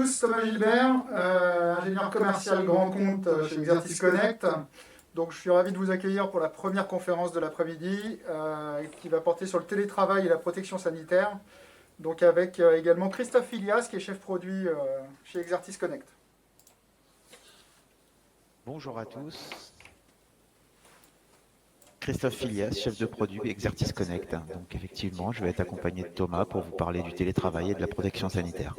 tous, Thomas Gilbert, ingénieur commercial grand compte chez Exertis Connect. Donc je suis ravi de vous accueillir pour la première conférence de l'après-midi qui va porter sur le télétravail et la protection sanitaire. Donc avec également Christophe Filias qui est chef produit chez Exertis Connect. Bonjour à tous. Christophe Filias, chef de produit Exertis Connect. Donc effectivement, je vais être accompagné de Thomas pour vous parler du télétravail et de la protection sanitaire.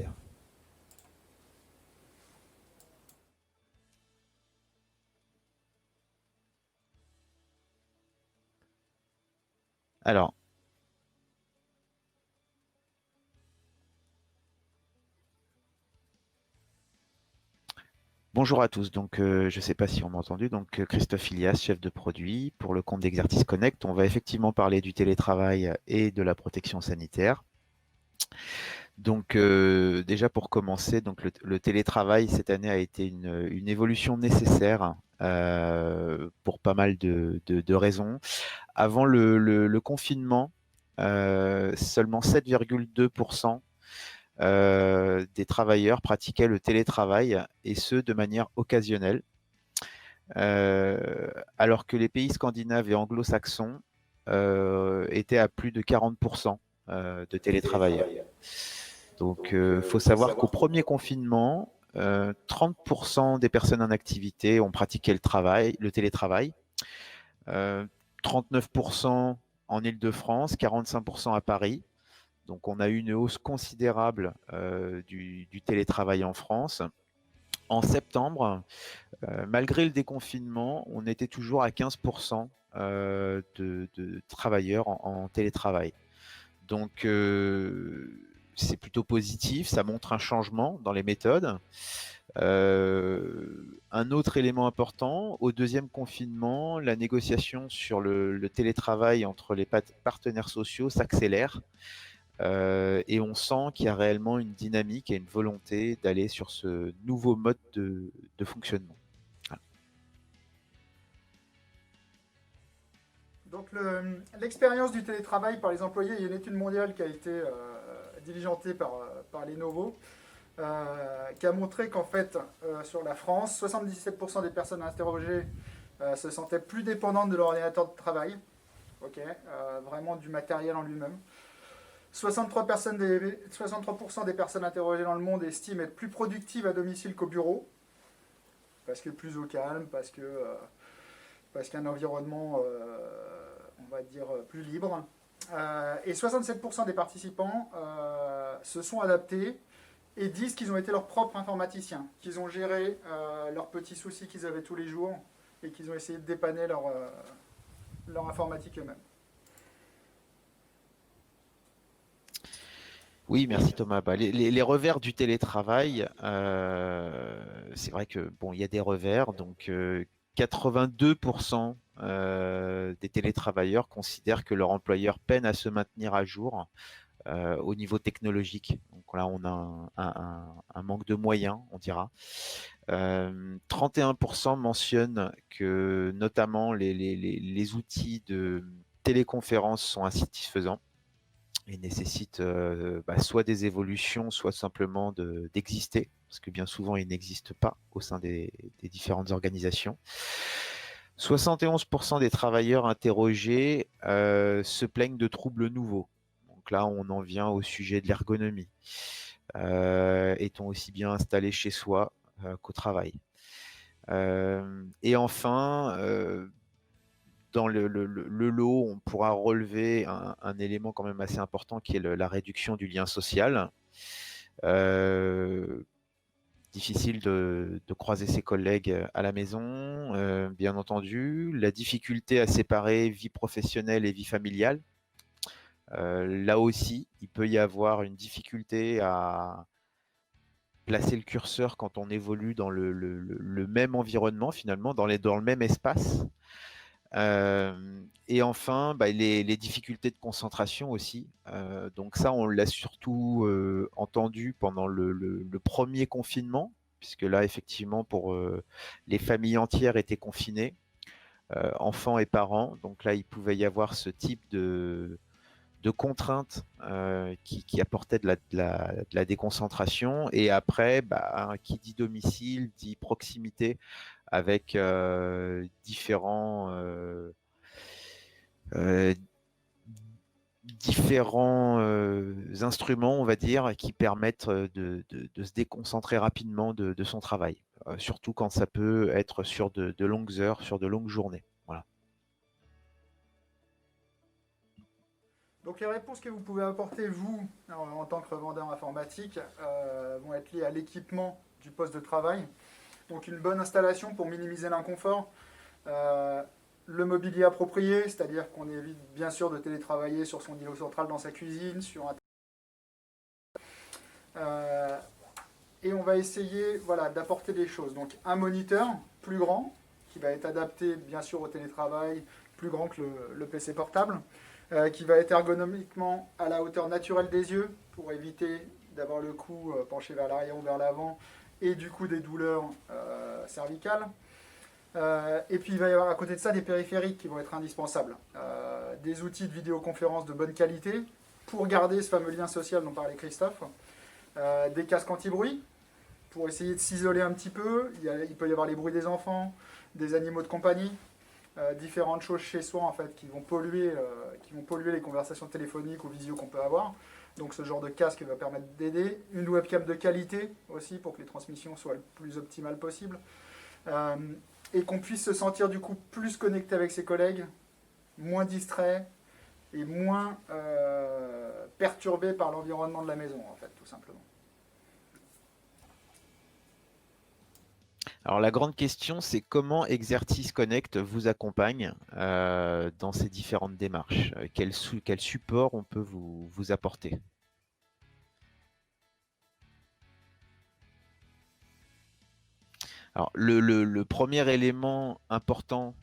Alors, bonjour à tous. Donc, je ne sais pas si on m'a entendu. Donc, Christophe Filias, chef de produit pour le compte d'Exertis Connect. On va effectivement parler du télétravail et de la protection sanitaire. Donc déjà pour commencer, donc le télétravail cette année a été une évolution nécessaire pour pas mal de raisons. Avant le confinement, seulement 7,2% des travailleurs pratiquaient le télétravail et ce de manière occasionnelle, alors que les pays scandinaves et anglo-saxons étaient à plus de 40% de télétravailleurs. Donc, il faut savoir qu'au premier confinement, 30% des personnes en activité ont pratiqué le télétravail, 39% en Île-de-France, 45% à Paris. Donc, on a eu une hausse considérable du télétravail en France. En septembre, malgré le déconfinement, on était toujours à 15% de travailleurs en télétravail. Donc, c'est plutôt positif, ça montre un changement dans les méthodes. Un autre élément important, au deuxième confinement, la négociation sur le télétravail entre les partenaires sociaux s'accélère et on sent qu'il y a réellement une dynamique et une volonté d'aller sur ce nouveau mode de fonctionnement. Voilà. Donc l'expérience du télétravail par les employés, il y a une étude mondiale qui a été diligentée par Lenovo. Qui a montré qu'en fait, sur la France, 77% des personnes interrogées se sentaient plus dépendantes de leur ordinateur de travail, vraiment du matériel en lui-même. 63% des personnes interrogées dans le monde estiment être plus productives à domicile qu'au bureau, parce que plus au calme, parce qu'un environnement, on va dire, plus libre. Et 67% des participants se sont adaptés et disent qu'ils ont été leurs propres informaticiens, qu'ils ont géré leurs petits soucis qu'ils avaient tous les jours et qu'ils ont essayé de dépanner leur informatique eux-mêmes. Oui, merci Thomas. Bah, les revers du télétravail, c'est vrai que bon, il y a des revers. Donc, 82% des télétravailleurs considèrent que leur employeur peine à se maintenir à jour au niveau technologique. Donc là, on a un manque de moyens, on dira. 31% mentionnent que notamment les outils de téléconférence sont insatisfaisants et nécessitent soit des évolutions, soit simplement d'exister, parce que bien souvent, ils n'existent pas au sein des différentes organisations. 71% des travailleurs interrogés se plaignent de troubles nouveaux. Donc là, on en vient au sujet de l'ergonomie. Est-on aussi bien installé chez soi qu'au travail? Et enfin, dans le lot, on pourra relever un élément quand même assez important qui est la réduction du lien social. Difficile de croiser ses collègues à la maison, bien entendu. La difficulté à séparer vie professionnelle et vie familiale. Là aussi, il peut y avoir une difficulté à placer le curseur quand on évolue dans le même environnement, finalement, dans le même espace. Et enfin, les difficultés de concentration aussi. Donc ça, on l'a surtout entendu pendant le premier confinement, puisque là, effectivement, pour les familles entières étaient confinées, enfants et parents. Donc là, il pouvait y avoir ce type de de contraintes qui apportaient de la déconcentration. Et après, qui dit domicile, dit proximité avec différents instruments, on va dire, qui permettent de se déconcentrer rapidement de son travail, surtout quand ça peut être sur de longues heures, sur de longues journées. Voilà. Donc les réponses que vous pouvez apporter, vous, en tant que revendeur informatique, vont être liées à l'équipement du poste de travail. Donc une bonne installation pour minimiser l'inconfort. Le mobilier approprié, c'est-à-dire qu'on évite bien sûr de télétravailler sur son îlot central dans sa cuisine, sur un... et on va essayer d'apporter des choses. Donc un moniteur plus grand, qui va être adapté bien sûr au télétravail, plus grand que le PC portable, qui va être ergonomiquement à la hauteur naturelle des yeux, pour éviter d'avoir le cou penché vers l'arrière ou vers l'avant, et du coup des douleurs cervicales. Et puis il va y avoir à côté de ça des périphériques qui vont être indispensables. Des outils de vidéoconférence de bonne qualité pour garder ce fameux lien social dont parlait Christophe. Des casques anti-bruit pour essayer de s'isoler un petit peu. Il peut y avoir les bruits des enfants, des animaux de compagnie, différentes choses chez soi en fait qui vont polluer les conversations téléphoniques ou visio qu'on peut avoir. Donc ce genre de casque va permettre d'aider. Une webcam de qualité aussi pour que les transmissions soient le plus optimales possible. Et qu'on puisse se sentir du coup plus connecté avec ses collègues, moins distrait et moins perturbé par l'environnement de la maison, en fait, tout simplement. Alors la grande question, c'est comment Exertis Connect vous accompagne dans ces différentes démarches. Quel support on peut vous apporter? Alors le premier élément important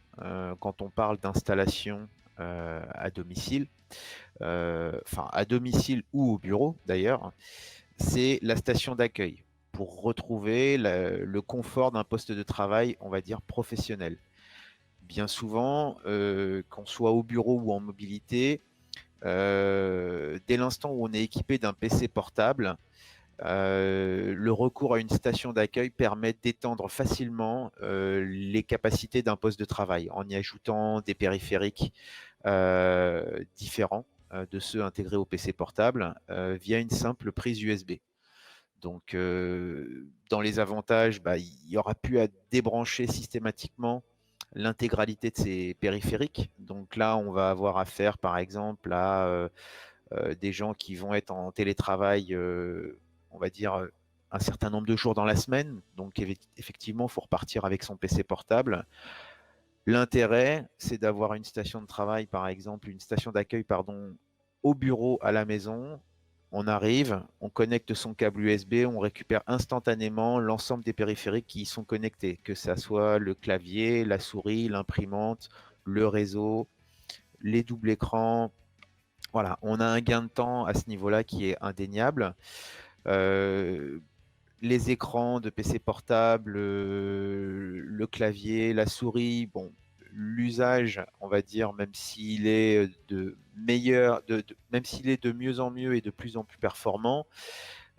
quand on parle d'installation à domicile, à domicile ou au bureau d'ailleurs, c'est la station d'accueil pour retrouver le confort d'un poste de travail, on va dire professionnel. Bien souvent, qu'on soit au bureau ou en mobilité, dès l'instant où on est équipé d'un PC portable, le recours à une station d'accueil permet d'étendre facilement les capacités d'un poste de travail en y ajoutant des périphériques différents de ceux intégrés au PC portable via une simple prise USB. Donc, dans les avantages, il y aura plus à débrancher systématiquement l'intégralité de ces périphériques. Donc là, on va avoir affaire, par exemple, à des gens qui vont être en télétravail, on va dire, un certain nombre de jours dans la semaine. Donc, effectivement, il faut repartir avec son PC portable. L'intérêt, c'est d'avoir une station de travail, par exemple, une station d'accueil, pardon, au bureau, à la maison. On arrive, on connecte son câble USB, on récupère instantanément l'ensemble des périphériques qui y sont connectés, que ce soit le clavier, la souris, l'imprimante, le réseau, les doubles écrans. Voilà, on a un gain de temps à ce niveau-là qui est indéniable. Les écrans de PC portable, le clavier, la souris, bon, l'usage, on va dire, même s'il est de même s'il est de mieux en mieux et de plus en plus performant,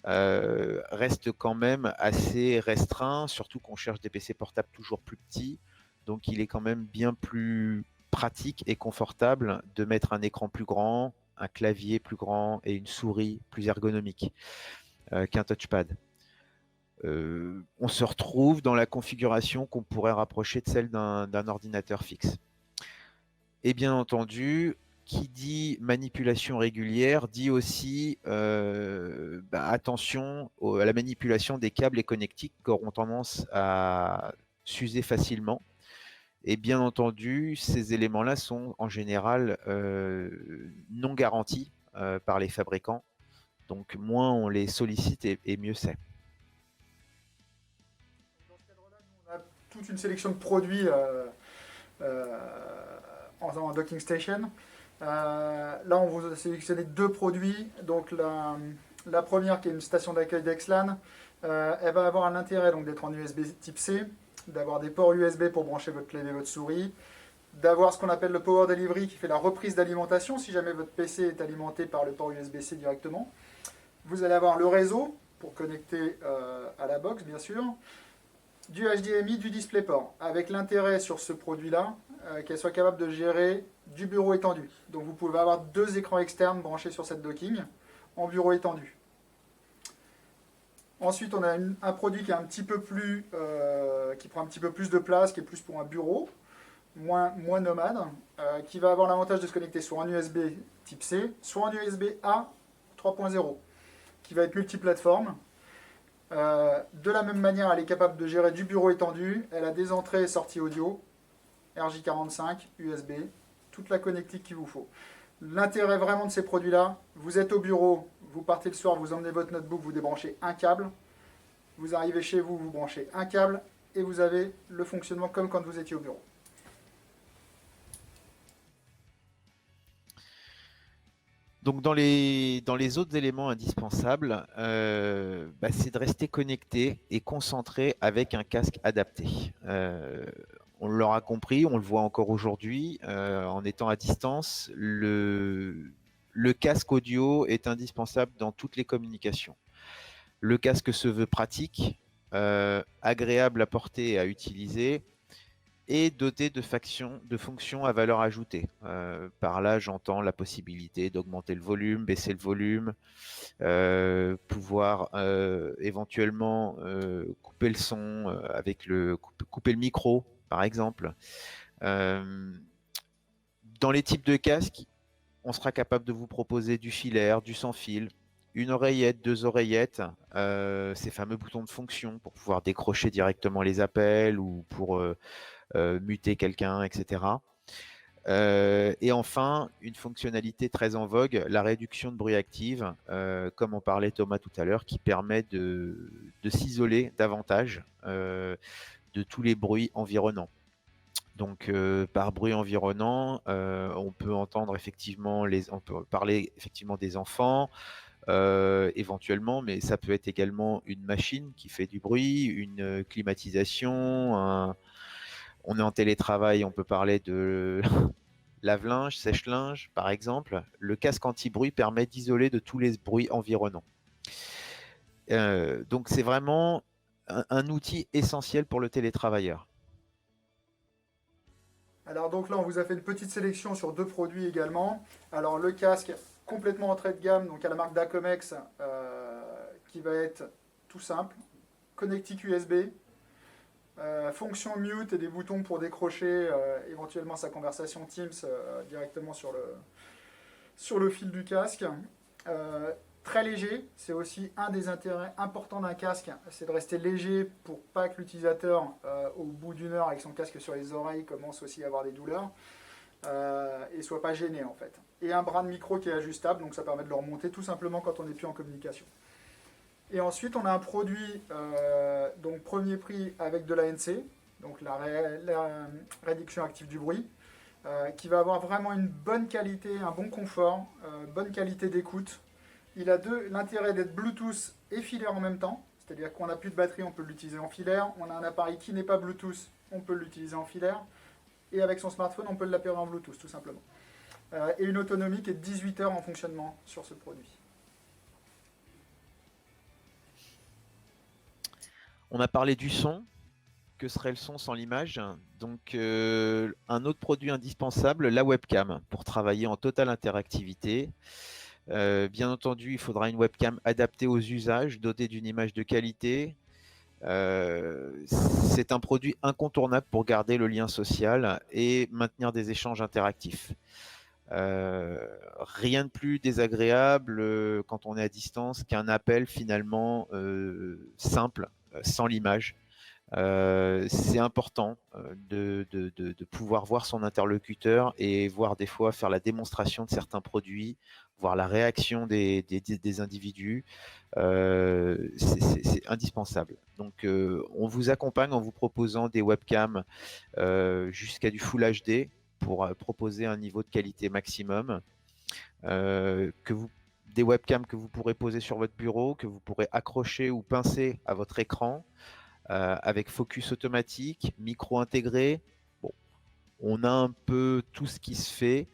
reste quand même assez restreint, surtout qu'on cherche des PC portables toujours plus petits. Donc il est quand même bien plus pratique et confortable de mettre un écran plus grand, un clavier plus grand et une souris plus ergonomique qu'un touchpad. On se retrouve dans la configuration qu'on pourrait rapprocher de celle d'un ordinateur fixe. Et bien entendu, qui dit manipulation régulière dit aussi attention à la manipulation des câbles et connectiques qui auront tendance à s'user facilement. Et bien entendu, ces éléments-là sont en général non garantis par les fabricants. Donc moins on les sollicite et mieux c'est. Dans ce cadre-là, nous, on a toute une sélection de produits en docking station. Là, on vous a sélectionné deux produits. Donc, la première, qui est une station d'accueil d'Exlan, elle va avoir un intérêt d'être en USB type C, d'avoir des ports USB pour brancher votre clavier et votre souris, d'avoir ce qu'on appelle le Power Delivery qui fait la reprise d'alimentation si jamais votre PC est alimenté par le port USB-C directement. Vous allez avoir le réseau pour connecter à la box, bien sûr, du HDMI, du DisplayPort, avec l'intérêt sur ce produit-là qu'elle soit capable de gérer du bureau étendu. Donc vous pouvez avoir 2 écrans externes branchés sur cette docking en bureau étendu. Ensuite, on a un produit qui est un petit peu plus, qui prend un petit peu plus de place, qui est plus pour un bureau, moins nomade, qui va avoir l'avantage de se connecter soit en USB type C, soit en USB A 3.0, qui va être multiplateforme. De la même manière, elle est capable de gérer du bureau étendu. Elle a des entrées et sorties audio, RJ45, USB, toute la connectique qu'il vous faut. L'intérêt vraiment de ces produits-là, vous êtes au bureau, vous partez le soir, vous emmenez votre notebook, vous débranchez un câble, vous arrivez chez vous, vous branchez un câble, et vous avez le fonctionnement comme quand vous étiez au bureau. Donc dans les autres éléments indispensables, c'est de rester connecté et concentré avec un casque adapté. On l'aura compris, on le voit encore aujourd'hui, en étant à distance, le casque audio est indispensable dans toutes les communications. Le casque se veut pratique, agréable à porter et à utiliser, et doté de fonctions à valeur ajoutée. Par là, j'entends la possibilité d'augmenter le volume, baisser le volume, pouvoir éventuellement couper le son avec couper le micro, par exemple. Dans les types de casques, on sera capable de vous proposer du filaire, du sans fil, une oreillette, 2 oreillettes, ces fameux boutons de fonction pour pouvoir décrocher directement les appels ou pour muter quelqu'un, etc. Et enfin, une fonctionnalité très en vogue, la réduction de bruit active, comme en parlait Thomas tout à l'heure, qui permet de s'isoler davantage de tous les bruits environnants. Donc, par bruit environnant, on peut entendre effectivement on peut parler effectivement des enfants, éventuellement, mais ça peut être également une machine qui fait du bruit, une climatisation, on est en télétravail, on peut parler de lave-linge, sèche-linge, par exemple. Le casque anti-bruit permet d'isoler de tous les bruits environnants. Donc c'est vraiment un outil essentiel pour le télétravailleur. Alors donc là, on vous a fait une petite sélection sur 2 produits également. Alors le casque complètement entrée de gamme, donc à la marque Dacomex, qui va être tout simple, connectique USB, fonction mute et des boutons pour décrocher éventuellement sa conversation Teams directement sur le fil du casque. Très léger, c'est aussi un des intérêts importants d'un casque, c'est de rester léger pour pas que l'utilisateur, au bout d'1 heure avec son casque sur les oreilles, commence aussi à avoir des douleurs et soit pas gêné en fait. Et un bras de micro qui est ajustable, donc ça permet de le remonter tout simplement quand on n'est plus en communication. Et ensuite, on a un produit, donc premier prix avec de l'ANC, donc la réduction active du bruit, qui va avoir vraiment une bonne qualité, un bon confort, bonne qualité d'écoute. Il a l'intérêt d'être Bluetooth et filaire en même temps, c'est-à-dire qu'on n'a plus de batterie, on peut l'utiliser en filaire. On a un appareil qui n'est pas Bluetooth, on peut l'utiliser en filaire. Et avec son smartphone, on peut l'apairer en Bluetooth, tout simplement. Et une autonomie qui est de 18 heures en fonctionnement sur ce produit. On a parlé du son. Que serait le son sans l'image? Donc, un autre produit indispensable, la webcam, pour travailler en totale interactivité. Bien entendu, il faudra une webcam adaptée aux usages, dotée d'une image de qualité. C'est un produit incontournable pour garder le lien social et maintenir des échanges interactifs. Rien de plus désagréable quand on est à distance qu'un appel finalement simple, sans l'image. C'est important de pouvoir voir son interlocuteur et voir des fois faire la démonstration de certains produits, voir la réaction des individus. C'est indispensable. Donc, on vous accompagne en vous proposant des webcams jusqu'à du Full HD pour proposer un niveau de qualité maximum. Des webcams que vous pourrez poser sur votre bureau, que vous pourrez accrocher ou pincer à votre écran. Avec focus automatique, micro intégré. Bon, On a un peu tout ce qui se fait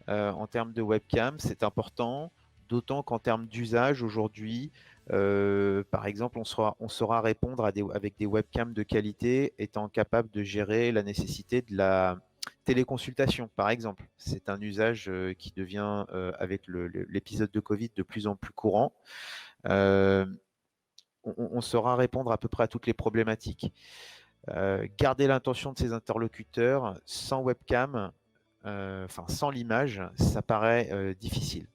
en termes de webcam, c'est important, d'autant qu'en termes d'usage aujourd'hui, par exemple, on saura répondre avec des webcams de qualité, étant capable de gérer la nécessité de la téléconsultation, par exemple. C'est un usage qui devient, avec l'épisode de Covid, de plus en plus courant. Euh, on saura répondre à peu près à toutes les problématiques. Garder l'intention de ses interlocuteurs sans webcam, enfin sans l'image, ça paraît difficile.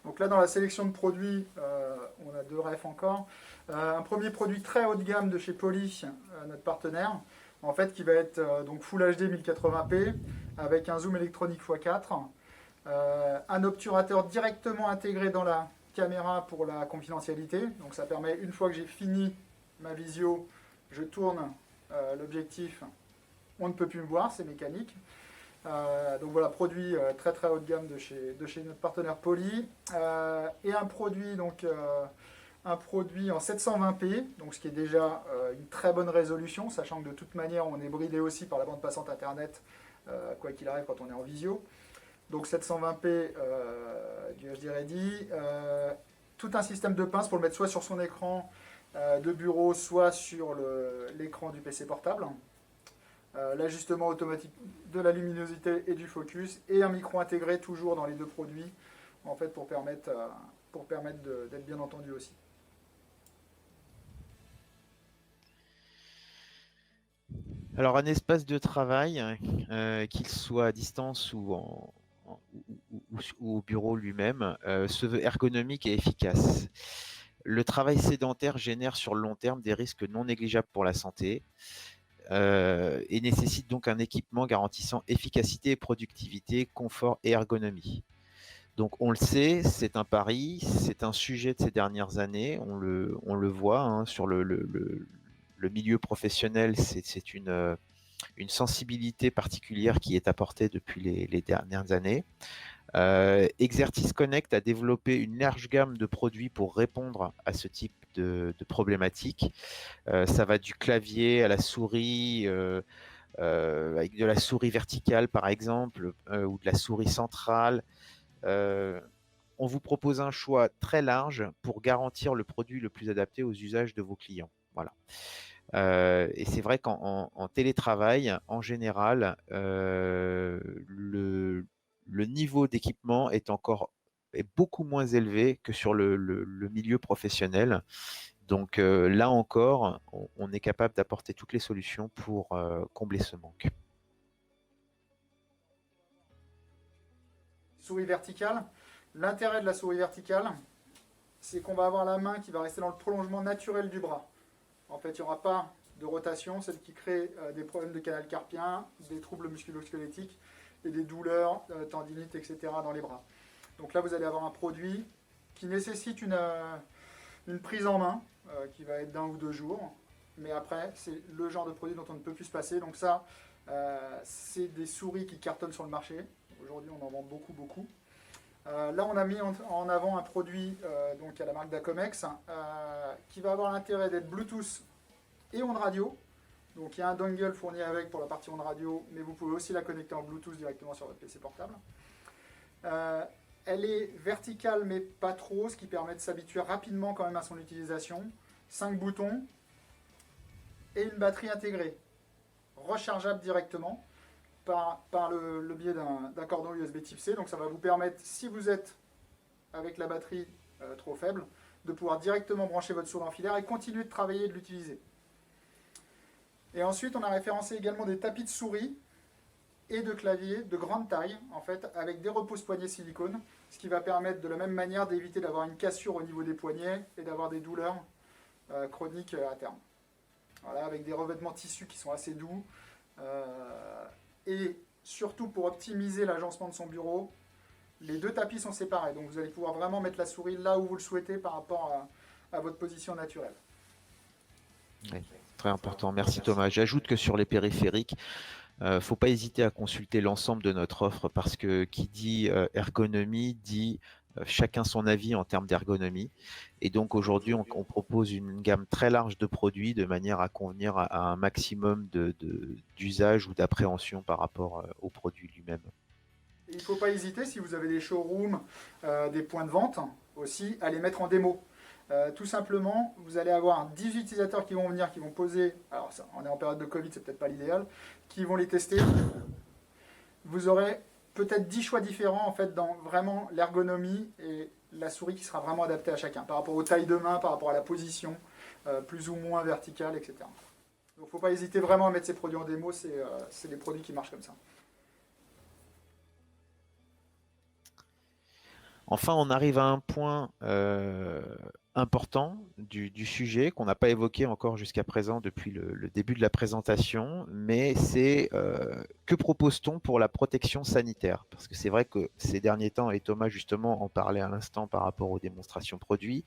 Donc là, dans la sélection de produits, on a 2 refs encore. Un premier produit très haut de gamme de chez Poly, notre partenaire, en fait, qui va être donc Full HD 1080p avec un zoom électronique x4, un obturateur directement intégré dans la caméra pour la confidentialité. Donc ça permet, une fois que j'ai fini ma visio, je tourne l'objectif, on ne peut plus me voir, c'est mécanique. Donc voilà, produit très très haut de gamme de chez notre partenaire Poly. Et un produit, un produit en 720p, donc ce qui est déjà une très bonne résolution, sachant que de toute manière on est bridé aussi par la bande passante internet, quoi qu'il arrive quand on est en visio. Donc 720p du HD Ready. Tout un système de pince pour le mettre soit sur son écran de bureau, soit sur l'écran du PC portable. L'ajustement automatique de la luminosité et du focus, et un micro intégré toujours dans les 2 produits, en fait, pour permettre d'être bien entendu aussi. Alors un espace de travail, qu'il soit à distance ou au bureau lui-même, se veut ergonomique et efficace. Le travail sédentaire génère sur le long terme des risques non négligeables pour la santé, et nécessite donc un équipement garantissant efficacité, productivité, confort et ergonomie. Donc on le sait, c'est un pari, c'est un sujet de ces dernières années, on le voit hein, sur le milieu professionnel, c'est une sensibilité particulière qui est apportée depuis les dernières années. Exertis Connect a développé une large gamme de produits pour répondre à ce type de problématiques. Ça va du clavier à la souris, avec de la souris verticale par exemple, ou de la souris centrale. On vous propose un choix très large pour garantir le produit le plus adapté aux usages de vos clients. Voilà. Et c'est vrai qu'en télétravail, en général, le niveau d'équipement est beaucoup moins élevé que sur le milieu professionnel. Donc là encore, on est capable d'apporter toutes les solutions pour combler ce manque. Souris verticale. L'intérêt de la souris verticale, c'est qu'on va avoir la main qui va rester dans le prolongement naturel du bras. En fait, il n'y aura pas de rotation, celle qui crée des problèmes de canal carpien, des troubles musculo-squelettiques et des douleurs, tendinites, etc. dans les bras. Donc là, vous allez avoir un produit qui nécessite une prise en main, qui va être d'1 ou 2 jours. Mais après, c'est le genre de produit dont on ne peut plus se passer. Donc ça, c'est des souris qui cartonnent sur le marché. Aujourd'hui, on en vend beaucoup, beaucoup. Là, on a mis en avant un produit donc à la marque d'Acomex qui va avoir l'intérêt d'être Bluetooth et ondes radio. Donc il y a un dongle fourni avec pour la partie ondes radio, mais vous pouvez aussi la connecter en Bluetooth directement sur votre PC portable. Elle est verticale mais pas trop, ce qui permet de s'habituer rapidement quand même à son utilisation. 5 boutons et une batterie intégrée, rechargeable directement par le biais d'un cordon USB type C. Donc ça va vous permettre, si vous êtes avec la batterie trop faible, de pouvoir directement brancher votre souris en filaire et continuer de travailler et de l'utiliser. Et ensuite, on a référencé également des tapis de souris et de clavier de grande taille, en fait, avec des repose-poignets silicone, ce qui va permettre de la même manière d'éviter d'avoir une cassure au niveau des poignets et d'avoir des douleurs chroniques à terme. Voilà, avec des revêtements tissus qui sont assez doux. Et surtout pour optimiser l'agencement de son bureau, les 2 tapis sont séparés. Donc vous allez pouvoir vraiment mettre la souris là où vous le souhaitez par rapport à votre position naturelle. Oui, très important. Merci Thomas. J'ajoute que sur les périphériques, faut pas hésiter à consulter l'ensemble de notre offre parce que qui dit ergonomie dit chacun son avis en termes d'ergonomie. Et donc aujourd'hui, on propose une gamme très large de produits de manière à convenir à un maximum d'usage ou d'appréhension par rapport au produit lui-même. Il ne faut pas hésiter, si vous avez des showrooms, des points de vente aussi, à les mettre en démo. Tout simplement, vous allez avoir 10 utilisateurs qui vont venir, qui vont poser, alors ça, on est en période de Covid, c'est peut-être pas l'idéal, qui vont les tester. Vous aurez peut-être 10 choix différents en fait dans vraiment l'ergonomie et la souris qui sera vraiment adaptée à chacun, par rapport aux tailles de main, par rapport à la position, plus ou moins verticale, etc. Donc il ne faut pas hésiter vraiment à mettre ces produits en démo, c'est des produits qui marchent comme ça. Enfin, on arrive à un point important du sujet qu'on n'a pas évoqué encore jusqu'à présent depuis le début de la présentation, mais c'est que propose-t-on pour la protection sanitaire? Parce que c'est vrai que ces derniers temps, et Thomas justement en parlait à l'instant par rapport aux démonstrations produits,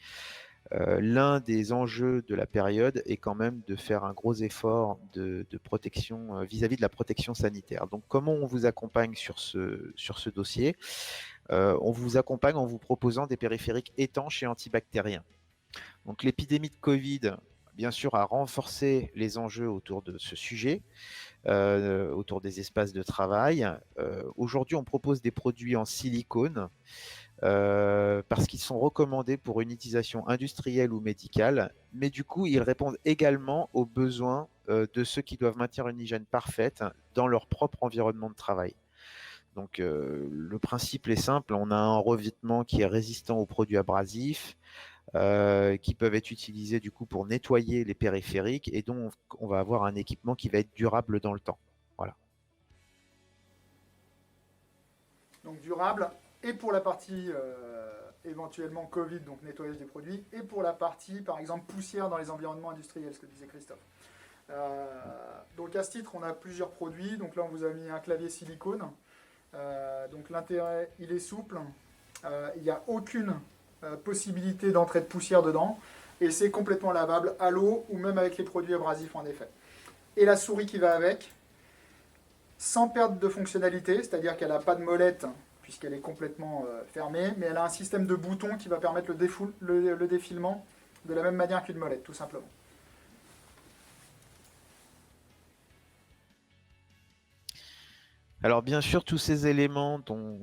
l'un des enjeux de la période est quand même de faire un gros effort de protection vis-à-vis de la protection sanitaire. Donc comment on vous accompagne sur ce dossier? On vous accompagne en vous proposant des périphériques étanches et antibactériens. Donc l'épidémie de Covid, bien sûr, a renforcé les enjeux autour de ce sujet, autour des espaces de travail. Aujourd'hui, on propose des produits en silicone parce qu'ils sont recommandés pour une utilisation industrielle ou médicale, mais du coup, ils répondent également aux besoins de ceux qui doivent maintenir une hygiène parfaite dans leur propre environnement de travail. Donc le principe est simple, on a un revêtement qui est résistant aux produits abrasifs, qui peuvent être utilisés du coup pour nettoyer les périphériques et donc on va avoir un équipement qui va être durable dans le temps. Voilà. Donc durable, et pour la partie éventuellement Covid, donc nettoyage des produits, et pour la partie par exemple poussière dans les environnements industriels, ce que disait Christophe. Donc à ce titre, on a plusieurs produits. Donc là, on vous a mis un clavier silicone. Donc l'intérêt, il est souple. Il n'y a aucune possibilité d'entrée de poussière dedans. Et c'est complètement lavable à l'eau ou même avec les produits abrasifs en effet. Et la souris qui va avec, sans perte de fonctionnalité, c'est-à-dire qu'elle n'a pas de molette puisqu'elle est complètement fermée, mais elle a un système de boutons qui va permettre le défilement de la même manière qu'une molette, tout simplement. Alors bien sûr, tous ces éléments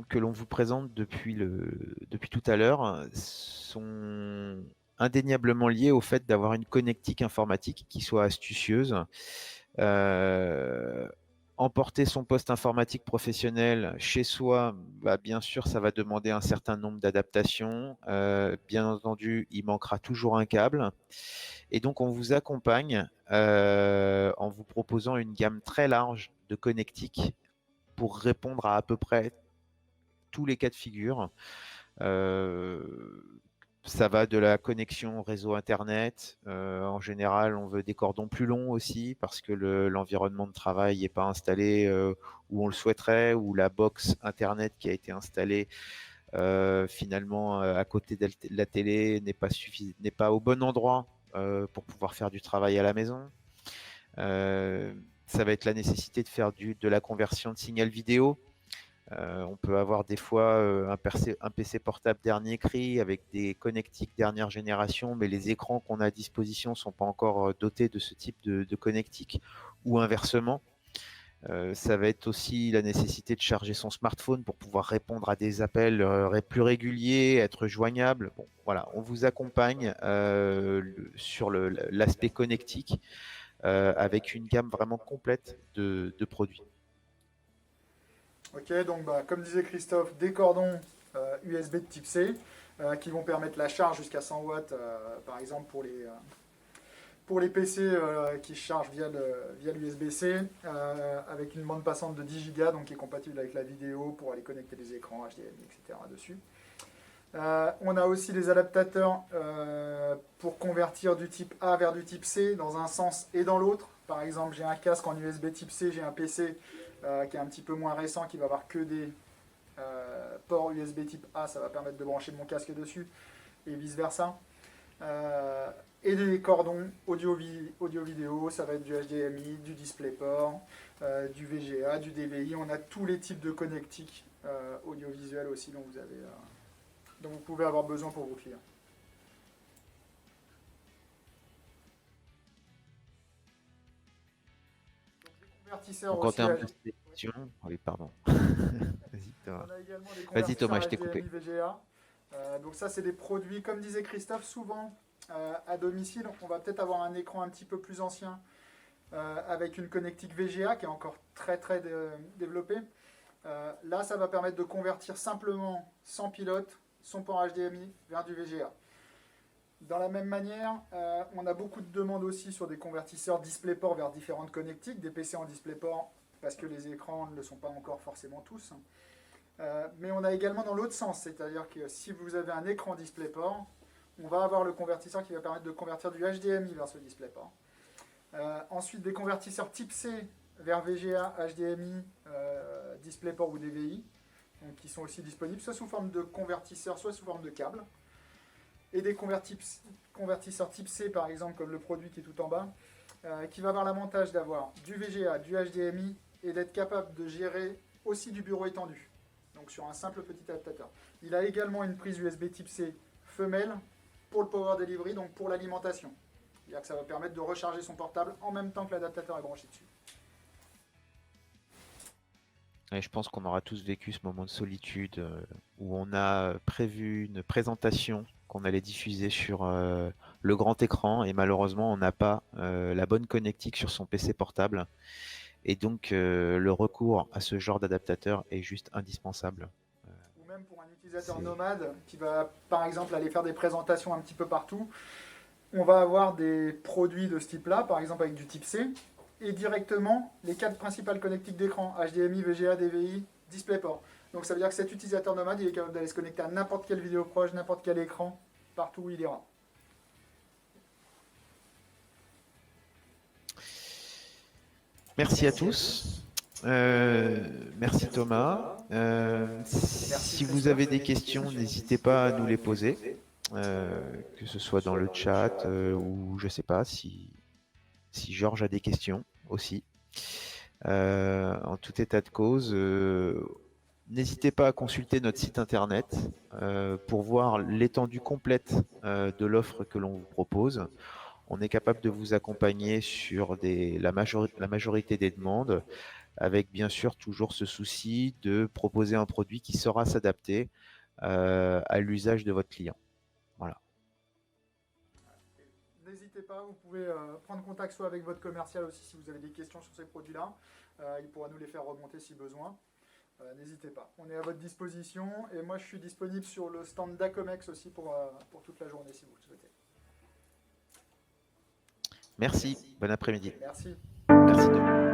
que l'on vous présente depuis tout à l'heure sont indéniablement liés au fait d'avoir une connectique informatique qui soit astucieuse. Emporter son poste informatique professionnel chez soi, bah, bien sûr, ça va demander un certain nombre d'adaptations. Bien entendu, il manquera toujours un câble. Et donc, on vous accompagne en vous proposant une gamme très large de connectiques pour répondre à peu près tous les cas de figure. Ça va de la connexion réseau Internet. En général, on veut des cordons plus longs aussi parce que l'environnement de travail n'est pas installé où on le souhaiterait, ou la box Internet qui a été installée finalement à côté de la télé n'est pas au bon endroit pour pouvoir faire du travail à la maison. Ça va être la nécessité de faire de la conversion de signal vidéo. On peut avoir des fois un PC portable dernier cri avec des connectiques dernière génération, mais les écrans qu'on a à disposition ne sont pas encore dotés de ce type de connectique, ou inversement. Ça va être aussi la nécessité de charger son smartphone pour pouvoir répondre à des appels plus réguliers, être joignable. Bon, voilà, on vous accompagne sur l'aspect connectique avec une gamme vraiment complète de produits. Ok, donc comme disait Christophe, des cordons USB de type C qui vont permettre la charge jusqu'à 100 watts, par exemple pour les PC qui se chargent via l'USB-C, avec une bande passante de 10 Go, donc qui est compatible avec la vidéo pour aller connecter les écrans HDMI, etc. dessus. On a aussi des adaptateurs pour convertir du type A vers du type C dans un sens et dans l'autre. Par exemple, j'ai un casque en USB type C, j'ai un PC qui est un petit peu moins récent, qui va avoir que des ports USB type A, ça va permettre de brancher mon casque dessus, et vice versa. Et des cordons audio-vidéo, ça va être du HDMI, du DisplayPort, du VGA, du DVI. On a tous les types de connectiques audiovisuels aussi dont vous avez dont vous pouvez avoir besoin pour vos clients. Donc, les convertisseurs Donc en aussi, termes de sélection, oui, pardon. Vas-y, Thomas. on a également des Vas-y, Thomas, convertisseurs je t'ai coupé. HDMI VGA. Donc ça, c'est des produits, comme disait Christophe, souvent à domicile. On va peut-être avoir un écran un petit peu plus ancien avec une connectique VGA qui est encore très très développée. Là, ça va permettre de convertir simplement sans pilote son port HDMI vers du VGA. Dans la même manière, on a beaucoup de demandes aussi sur des convertisseurs DisplayPort vers différentes connectiques, des PC en DisplayPort parce que les écrans ne le sont pas encore forcément tous. Mais on a également dans l'autre sens, c'est-à-dire que si vous avez un écran DisplayPort, on va avoir le convertisseur qui va permettre de convertir du HDMI vers ce DisplayPort. Ensuite, des convertisseurs type C vers VGA, HDMI, DisplayPort ou DVI, donc qui sont aussi disponibles, soit sous forme de convertisseur, soit sous forme de câble. Et des convertisseurs type C, par exemple, comme le produit qui est tout en bas, qui va avoir l'avantage d'avoir du VGA, du HDMI, et d'être capable de gérer aussi du bureau étendu, donc sur un simple petit adaptateur. Il a également une prise USB type C femelle pour le power delivery, donc pour l'alimentation. C'est-à-dire que ça va permettre de recharger son portable en même temps que l'adaptateur est branché dessus. Et je pense qu'on aura tous vécu ce moment de solitude où on a prévu une présentation qu'on allait diffuser sur le grand écran et malheureusement on n'a pas la bonne connectique sur son PC portable. Et donc le recours à ce genre d'adaptateur est juste indispensable. Ou même pour un utilisateur nomade qui va par exemple aller faire des présentations un petit peu partout, on va avoir des produits de ce type-là, par exemple avec du type C, et directement les 4 principales connectiques d'écran, HDMI, VGA, DVI, DisplayPort. Donc ça veut dire que cet utilisateur nomade, il est capable d'aller se connecter à n'importe quelle vidéo proche, n'importe quel écran, partout où il ira. Merci à tous. Merci Thomas. Si vous avez des questions, n'hésitez pas à nous les poser, que ce soit dans le chat ou je ne sais pas si Georges a des questions aussi. En tout état de cause, n'hésitez pas à consulter notre site internet pour voir l'étendue complète de l'offre que l'on vous propose. On est capable de vous accompagner sur la majorité des demandes, avec bien sûr toujours ce souci de proposer un produit qui saura s'adapter à l'usage de votre client. Voilà. N'hésitez pas, vous pouvez prendre contact soit avec votre commercial aussi si vous avez des questions sur ces produits-là. Il pourra nous les faire remonter si besoin. N'hésitez pas. On est à votre disposition et moi je suis disponible sur le stand d'Acomex aussi pour toute la journée si vous le souhaitez. Merci. Bon après-midi. Merci. Merci.